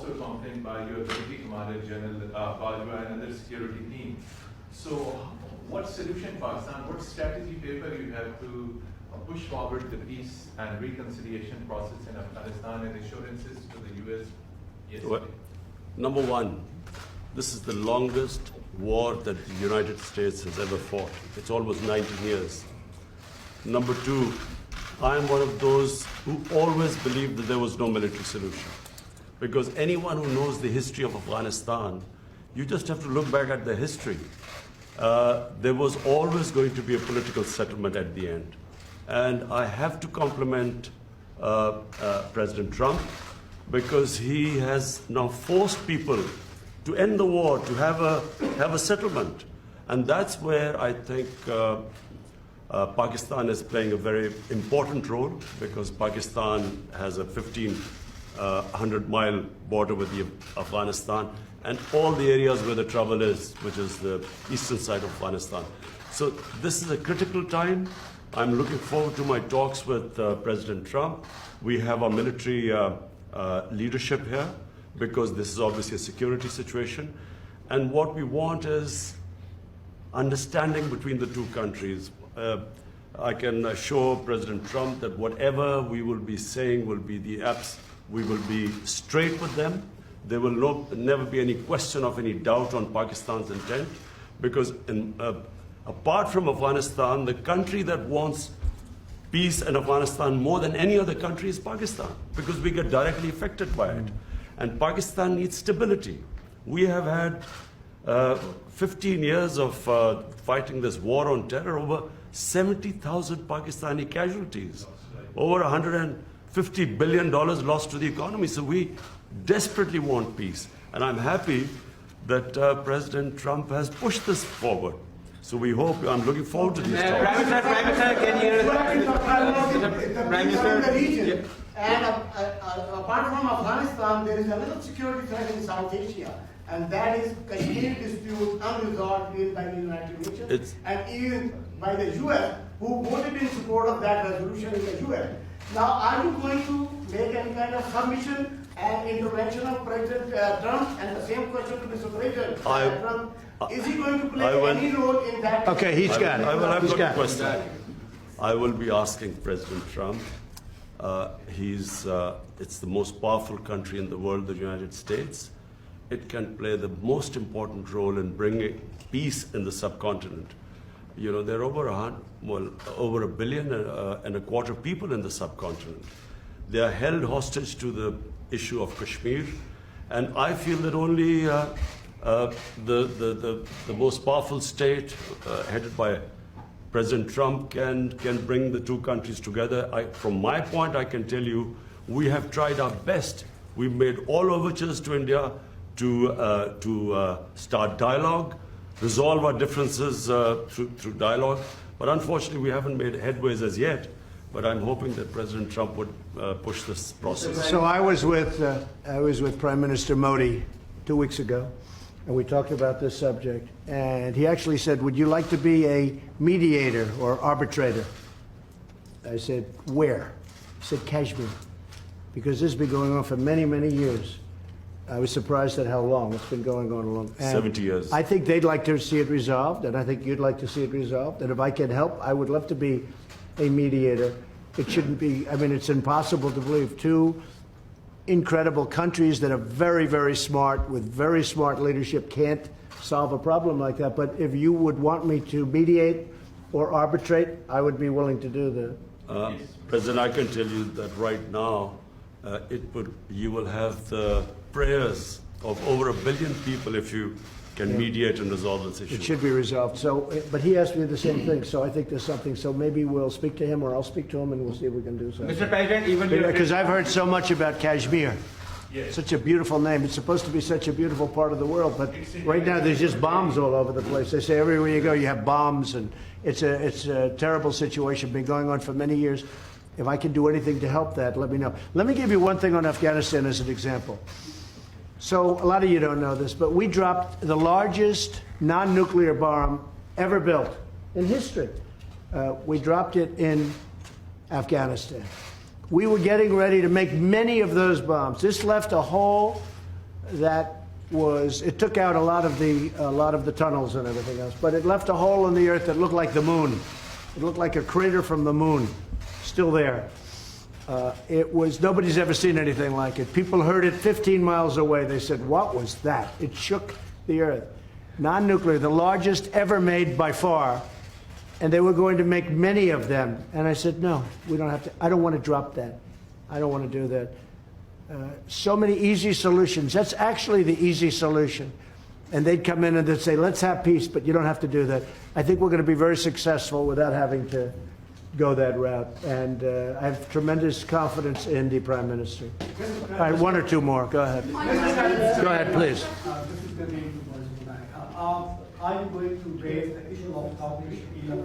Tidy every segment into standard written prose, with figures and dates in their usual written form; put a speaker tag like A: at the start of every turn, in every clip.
A: also accompanied by your deputy commander, General Bajwa, and other security team. So what solution Pakistan, what strategy paper you have to push forward the peace and reconciliation process in Afghanistan and assurances to the US yesterday?
B: Well, number one, this is the longest war that the United States has ever fought. It's almost 19 years. Number two, I am one of those who always believed that there was no military solution. Because anyone who knows the history of Afghanistan, you just have to look back at the history. There was always going to be a political settlement at the end. And I have to compliment President Trump, because he has now forced people to end the war, to have a settlement. And that's where I think Pakistan is playing a very important role, because Pakistan has a 1,500-mile border with Afghanistan and all the areas where the trouble is, which is the eastern side of Afghanistan. So this is a critical time. I'm looking forward to my talks with President Trump. We have our military leadership here, because this is obviously a security situation. And what we want is understanding between the two countries. I can assure President Trump that whatever we will be saying will be the apps. We will be straight with them. There will never be any question of any doubt on Pakistan's intent, because apart from Afghanistan, the country that wants peace in Afghanistan more than any other country is Pakistan, because we get directly affected by it. And Pakistan needs stability. We have had 15 years of fighting this war on terror, over 70,000 Pakistani casualties, over $150 billion lost to the economy. So we desperately want peace. And I'm happy that President Trump has pushed this forward. So we hope, I'm looking forward to these talks.
C: Prime Minister, can you... Prime Minister,
D: and apart from Afghanistan, there is another security threat in South Asia, and that is Kashmir dispute unresolved by the United Nations and even by the US, who voted in support of that resolution in the UN. Now, are you going to make any kind of submission and intervention of President Trump? And the same question to Mr. President Trump. Is he going to play any role in that?
C: Okay, he's got it.
B: I will have a question. I will be asking President Trump. It's the most powerful country in the world, the United States. It can play the most important role in bringing peace in the subcontinent. You know, there are over 1.25 billion people in the subcontinent. They are held hostage to the issue of Kashmir, and I feel that only the most powerful state, headed by President Trump, can bring the two countries together. From my point, I can tell you, we have tried our best. We've made all overtures to India to start dialogue, resolve our differences through dialogue. But unfortunately, we haven't made headways as yet. But I'm hoping that President Trump would push this process.
C: So I was with Prime Minister Modi 2 weeks ago, and we talked about this subject. And he actually said, "Would you like to be a mediator or arbitrator?" I said, "Where?" He said, "Kashmir," because this has been going on for many, many years. I was surprised at how long it's been going on along.
B: 70 years.
C: I think they'd like to see it resolved, and I think you'd like to see it resolved. And if I can help, I would love to be a mediator. It shouldn't be, I mean, it's impossible to believe two incredible countries that are very, very smart, with very smart leadership, can't solve a problem like that. But if you would want me to mediate or arbitrate, I would be willing to do that.
B: President, I can tell you that right now, you will have the prayers of over 1 billion people if you can mediate and resolve this issue.
C: It should be resolved. So, but he asked me the same thing, so I think there's something. So maybe we'll speak to him, or I'll speak to him, and we'll see if we can do something.
E: Mr. President, even
C: Because I've heard so much about Kashmir.
A: Yes.
C: Such a beautiful name. It's supposed to be such a beautiful part of the world, but right now there's just bombs all over the place. They say everywhere you go you have bombs, and it's a terrible situation. Been going on for many years. If I can do anything to help that, let me know. Let me give you one thing on Afghanistan as an example. So a lot of you don't know this, but we dropped the largest non-nuclear bomb ever built in history. We dropped it in Afghanistan. We were getting ready to make many of those bombs. This left a hole that was, it took out a lot of the tunnels and everything else, but it left a hole in the earth that looked like the moon. It looked like a crater from the moon, still there. It was, nobody's ever seen anything like it. People heard it 15 miles away. They said, what was that? It shook the earth. Non-nuclear, the largest ever made by far, and they were going to make many of them. And I said, no, we don't have to, I don't want to drop that. I don't want to do that. So many easy solutions. That's actually the easy solution. And they'd come in and they'd say, let's have peace, but you don't have to do that. I think we're going to be very successful without having to go that route. And I have tremendous confidence in the Prime Minister. All right, one or two more. Go ahead. Go ahead, please.
E: Are you going to raise the issue of Turkish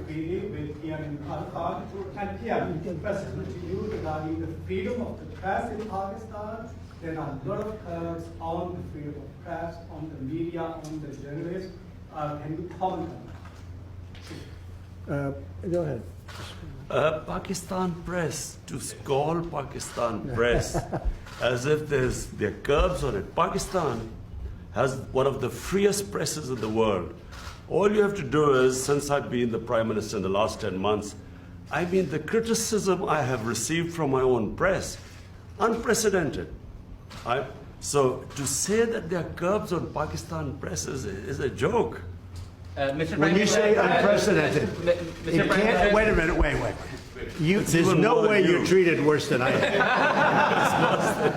E: treaty with Ian and Waqar? And Ian, question to you regarding the freedom of the press in Pakistan. There are a lot of curbs on the freedom of press, on the media, on the journalists. Can you comment on that?
C: Go ahead.
B: Pakistan press, to call Pakistan press as if there are curbs on it. Pakistan has one of the freest presses in the world. All you have to do is, since I've been the Prime Minister in the last 10 months, I mean, the criticism I have received from my own press, unprecedented. So to say that there are curbs on Pakistan press is a joke.
C: When you say unprecedented, it can't, wait a minute, wait. There's no way you're treated worse than I am.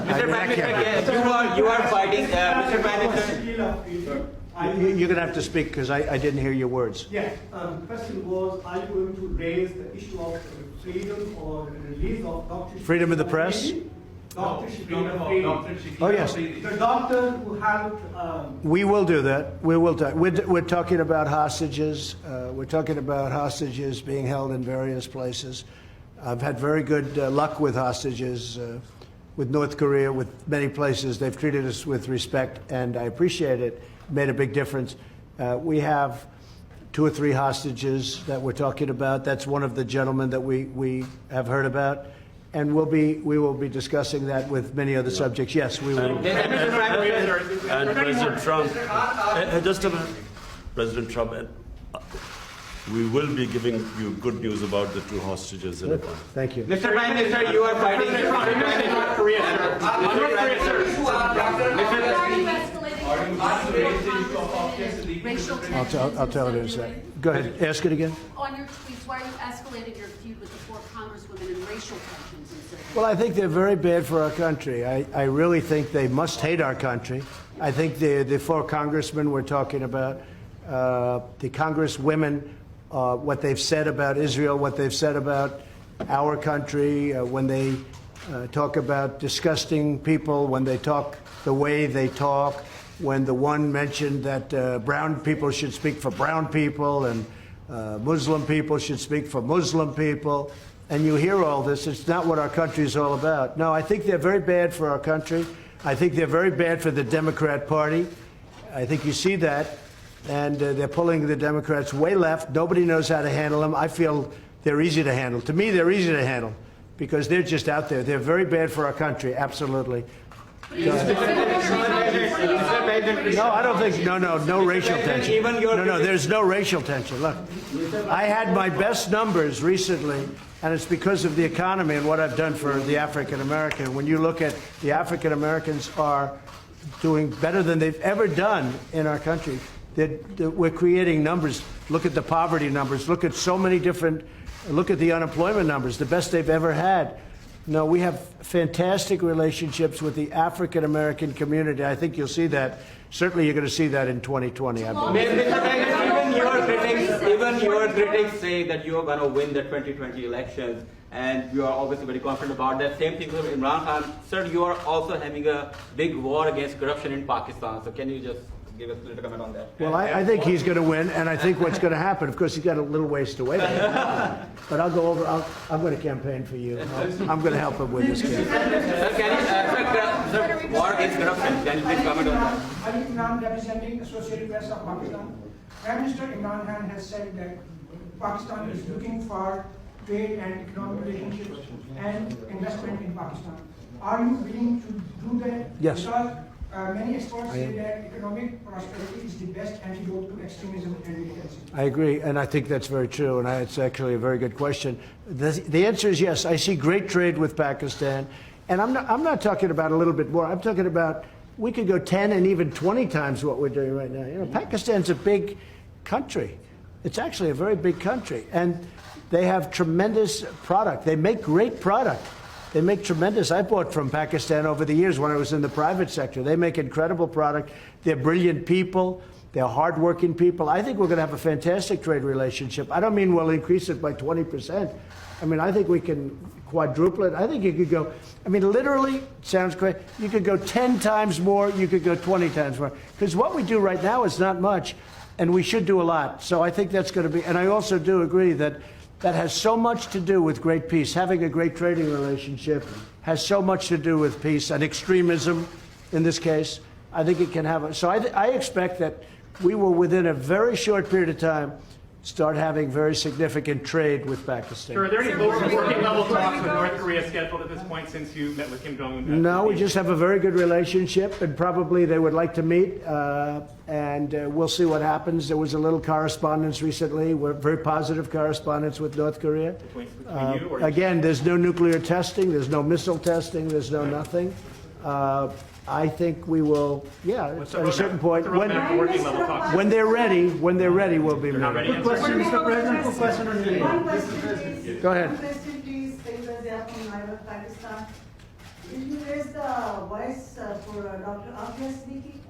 F: Mr. Prime Minister, you are fighting, Mr. Prime Minister.
C: You're going to have to speak because I didn't hear your words.
E: Yes, the question was, are you going to raise the issue of freedom or the release of Dr.
C: Freedom of the press?
E: Dr.
C: Oh, yes.
E: The doctor who helped...
C: We will do that. We will talk. We're talking about hostages. We're talking about hostages being held in various places. I've had very good luck with hostages, with North Korea, with many places. They've treated us with respect, and I appreciate it. Made a big difference. We have 2 or 3 hostages that we're talking about. That's one of the gentlemen that we have heard about. And we will be discussing that with many other subjects. Yes, we will.
B: And President Trump, just a minute, President Trump, we will be giving you good news about the 2 hostages in a while.
C: Thank you.
F: Mr. Prime Minister, you are fighting North Korea, sir.
C: I'll tell it in a second. Go ahead. Ask it again.
G: On your tweets, why are you escalating your feud with the 4 congresswomen and racial tensions and so forth?
C: Well, I think they're very bad for our country. I really think they must hate our country. I think the 4 congressmen we're talking about, the congresswomen, what they've said about Israel, what they've said about our country, when they talk about disgusting people, when they talk the way they talk, when the one mentioned that brown people should speak for brown people and Muslim people should speak for Muslim people, and you hear all this, it's not what our country is all about. No, I think they're very bad for our country. I think they're very bad for the Democrat Party. I think you see that, and they're pulling the Democrats way left. Nobody knows how to handle them. I feel they're easy to handle. To me, they're easy to handle because they're just out there. They're very bad for our country, absolutely. No, I don't think, no racial tension. No, there's no racial tension. Look, I had my best numbers recently, and it's because of the economy and what I've done for the African American. When you look at the African Americans are doing better than they've ever done in our country. We're creating numbers. Look at the poverty numbers. Look at so many different, look at the unemployment numbers, the best they've ever had. No, we have fantastic relationships with the African American community. I think you'll see that. Certainly you're going to see that in 2020, I believe.
F: Even your critics say that you are going to win the 2020 elections, and you are obviously very confident about that. Same thing with Imran Khan. Sir, you are also having a big war against corruption in Pakistan. So can you just give us a little comment on that?
C: Well, I think he's going to win, and I think what's going to happen, of course, he's got a little ways to wait. But I'll go over, I'm going to campaign for you. I'm going to help him with this campaign.
F: Sir, can you, war against corruption, can you please comment on that?
H: Ali Imran, representing Associated Press of Pakistan. Prime Minister Imran Khan has said that Pakistan is looking for trade and economic relationships and investment in Pakistan. Are you willing to do that?
C: Yes.
H: Because Many experts say that economic prosperity is the best antidote to extremism and militancy.
C: I agree, and I think that's very true, and it's actually a very good question. The answer is yes. I see great trade with Pakistan, and I'm not talking about a little bit more. I'm talking about we could go 10 and even 20 times what we're doing right now. You know, Pakistan's a big country. It's actually a very big country, and they have tremendous product. They make great product. They make tremendous. I bought from Pakistan over the years when I was in the private sector. They make incredible product. They're brilliant people. They're hardworking people. I think we're going to have a fantastic trade relationship. I don't mean we'll increase it by 20%. I mean, I think we can quadruple it. I think you could go, I mean, literally, it sounds great. You could go 10 times more. You could go 20 times more. Because what we do right now is not much, and we should do a lot. So I think that's going to be, and I also do agree that that has so much to do with great peace. Having a great trading relationship has so much to do with peace and extremism in this case. I think it can have a, so I expect that we will, within a very short period of time, start having very significant trade with Pakistan.
I: Sure, are there any working level talks with North Korea scheduled at this point since you met with Kim Jong-un?
C: No, we just have a very good relationship, and probably they would like to meet, and we'll see what happens. There was a little correspondence recently, very positive correspondence with North Korea.
I: Between you or
C: Again, there's no nuclear testing, there's no missile testing, there's no nothing. I think we will, at a certain point, when they're ready, we'll be ready.
E: Good question, Mr. President. Good question on India.
J: One question, please.
C: Go ahead.
J: One question, please. Sayyidah from Naira, Pakistan. Will you raise the voice for Dr. Afia Siddiqui?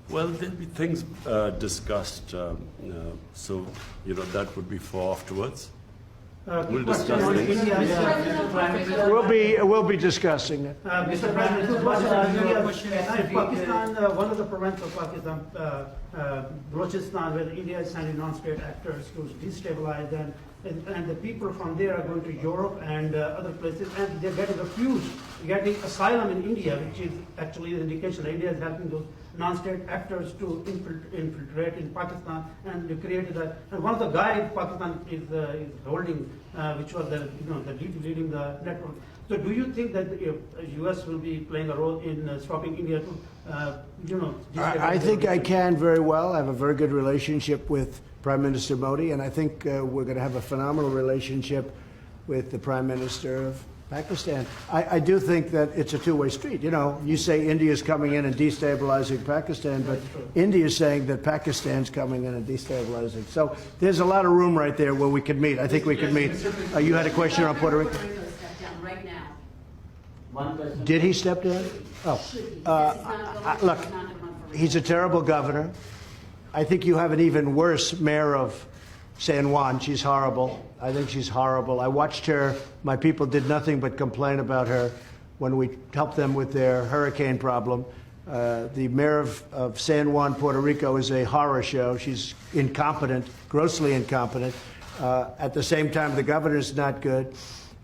B: Well, there'll be things discussed, so, you know, that would be for afterwards. We'll discuss things.
C: We'll be discussing it.
E: Mr. President, two questions. Pakistan, one of the provinces of Pakistan, Balochistan, where India is sending non-state actors to destabilize them, and the people from there are going to Europe and other places, and they're getting refuged, getting asylum in India, which is actually an indication that India is helping those non-state actors to infiltrate in Pakistan, and they created that. And one of the guys Pakistan is holding, which was the leading the network. So, do you think that the U.S. will be playing a role in stopping India to,
C: I think I can very well. I have a very good relationship with Prime Minister Modi, and I think we're going to have a phenomenal relationship with the Prime Minister of Pakistan. I do think that it's a two-way street. You know, you say India's coming in and destabilizing Pakistan, but India's saying that Pakistan's coming in and destabilizing. So there's a lot of room right there where we could meet. I think we could meet. You had a question on Puerto Rico?
G: Step down right now.
F: One question.
C: Did he step down? Oh, look, he's a terrible governor. I think you have an even worse mayor of San Juan. She's horrible. I think she's horrible. I watched her. My people did nothing but complain about her when we helped them with their hurricane problem. The mayor of San Juan, Puerto Rico, is a horror show. She's incompetent, grossly incompetent. At the same time, the governor's not good.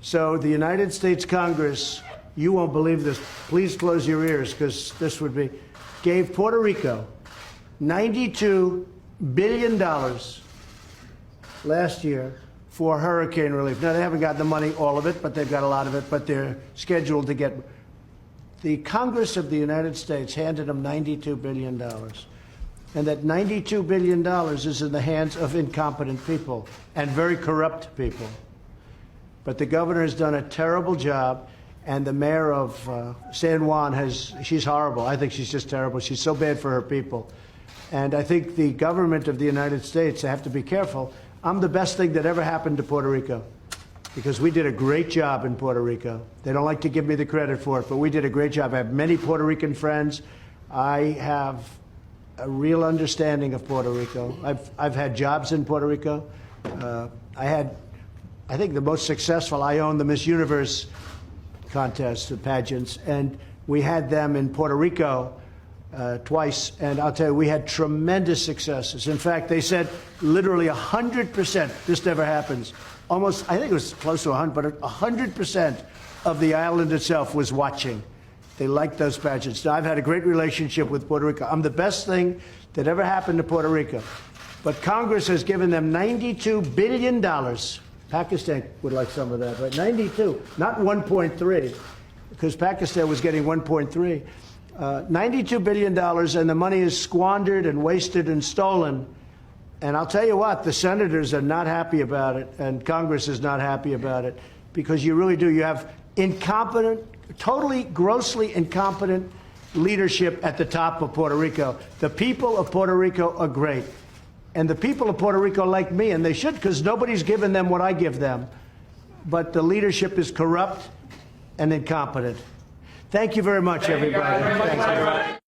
C: So the United States Congress, you won't believe this. Please close your ears, because this would be, gave Puerto Rico $92 billion last year for hurricane relief. Now, they haven't gotten the money, all of it, but they've got a lot of it, but they're scheduled to get. The Congress of the United States handed them $92 billion. And that $92 billion is in the hands of incompetent people and very corrupt people. But the governor has done a terrible job, and the mayor of San Juan she's horrible. I think she's just terrible. She's so bad for her people. And I think the government of the United States, they have to be careful. I'm the best thing that ever happened to Puerto Rico, because we did a great job in Puerto Rico. They don't like to give me the credit for it, but we did a great job. I have many Puerto Rican friends. I have a real understanding of Puerto Rico. I've had jobs in Puerto Rico. I think the most successful, I owned the Miss Universe contest, the pageants, and we had them in Puerto Rico twice, and I'll tell you, we had tremendous successes. In fact, they said literally 100%, this never happens, almost, I think it was close to 100, but 100% of the island itself was watching. They liked those pageants. Now, I've had a great relationship with Puerto Rico. I'm the best thing that ever happened to Puerto Rico. But Congress has given them $92 billion. Pakistan would like some of that, right? 92, not 1.3, because Pakistan was getting 1.3. $92 billion, and the money is squandered and wasted and stolen. And I'll tell you what, the senators are not happy about it, and Congress is not happy about it, because you really do. You have incompetent, totally, grossly incompetent leadership at the top of Puerto Rico. The people of Puerto Rico are great. And the people of Puerto Rico like me, and they should, because nobody's given them what I give them. But the leadership is corrupt and incompetent. Thank you very much, everybody.
I: Thank you very much.